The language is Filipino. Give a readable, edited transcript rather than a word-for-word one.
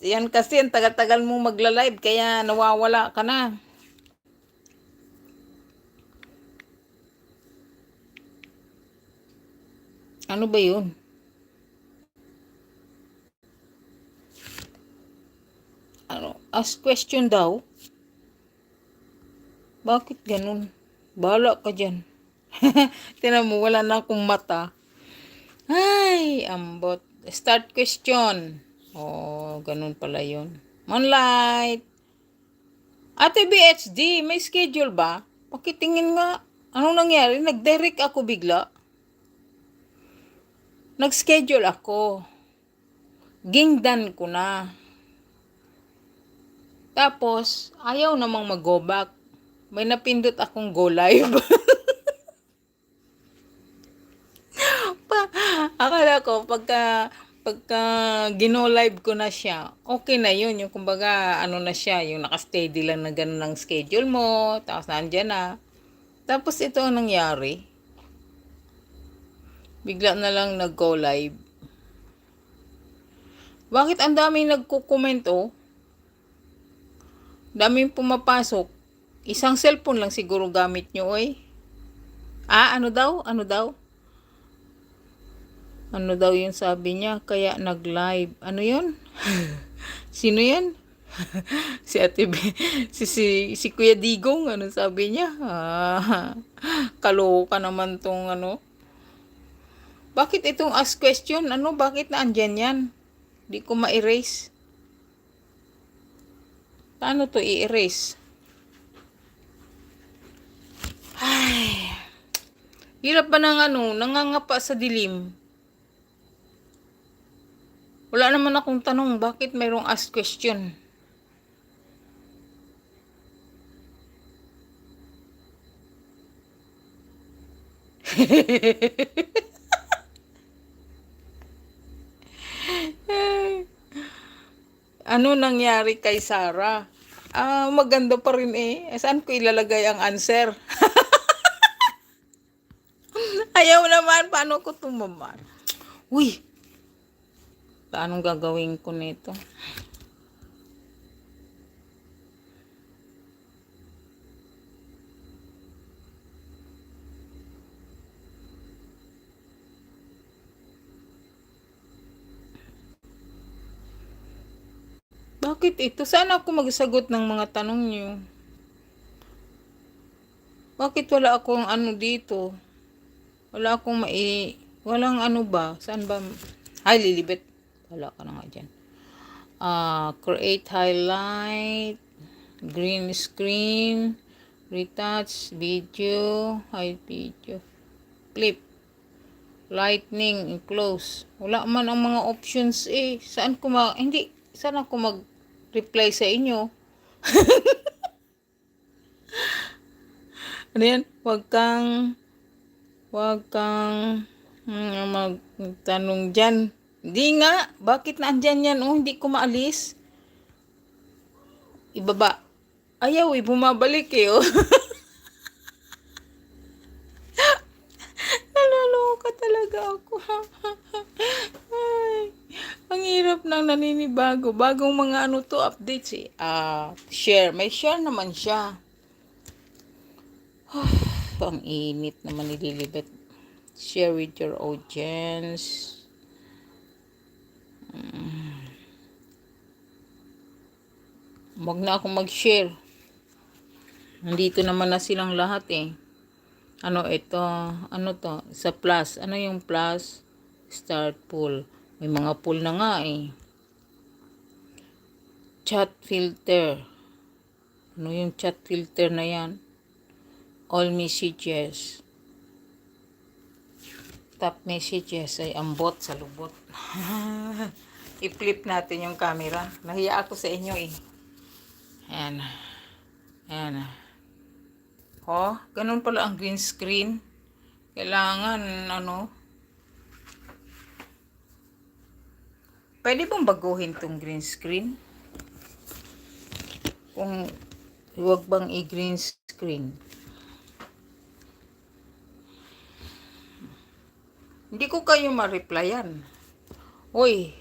Yan kasi, ang tagal-tagal mong magla-live, kaya nawawala ka na. Ano ba yun? Ano? Ask question daw? Bakit ganun? Bahala ka dyan. Tinan mo, wala na akong mata. Ay, ambot. Start question. Oh, ganun pala yun. Moonlight. Ate BHD, may schedule ba? Pakitingin nga. Anong nangyari? Nag-direct ako bigla. Nag-schedule ako. Gingdan ko na. Tapos, ayaw namang mag-go back. May napindot akong go live. Akala ko, pagka gino live ko na siya, okay na yun. Yung kumbaga, ano na siya, yung naka-steady lang na ganun ng schedule mo, tapos nandyan na. Tapos ito ang nangyari. Bigla na lang nag-go live. Bakit ang daming nagko-comment oh? Daming pumapasok. Isang cellphone lang siguro gamit nyo eh. Ano daw? Ano daw? Ano daw yung sabi niya? Kaya nag-live. Ano yun? Sino yan? Si Ate B. Si Kuya Digong. Ano sabi niya? Kaloka naman tong ano. Bakit itong ask question? Ano? Bakit na andyan yan? Di ko ma-erase. Paano to i-erase? Ay. Hirap ba ng ano? Nangangapa sa dilim. Wala naman akong tanong, bakit mayroong ask question? Ano nangyari kay Sarah? Maganda pa rin eh. Saan ko ilalagay ang answer? Ayaw naman, paano ko tumaman? Uy! Anong gagawin ko nito? Bakit ito? Saan ako magsagot ng mga tanong niyo? Bakit wala akong ano dito? Wala akong walang ano ba? Saan ba? Ay, lilibet. Wala ka na nga dyan. Create highlight, green screen, retouch, video, hide video, clip, lightning, close. Wala man ang mga options eh. Saan ako mag-reply sa inyo? Ano yan? Huwag kang magtanong dyan. Hindi nga. Bakit na andyan yan? Oh, hindi ko maalis. Ibaba. Ayaw eh. Bumabalik eh. Oh. Naloloka talaga ako. Ay, ang hirap nang naninibago. Bagong mga ano to, updates eh. Share. May share naman siya. Ang init naman nililibet. Share with your audience. Wag na akong mag-share. Nandito naman na silang lahat eh. Ano ito? Ano to? Sa plus. Ano yung plus? Start poll. May mga poll na nga eh. Chat filter. Ano yung chat filter na yan? All messages. Top messages ay ambot sa lubot. I-flip natin yung camera. Nahiya ako sa inyo eh. Ayan. Ayan. Oh, ganun pala ang green screen. Kailangan, ano. Pwede bang baguhin tong green screen? Kung huwag bang i-green screen. Hindi ko kayo ma-replyan. Uy,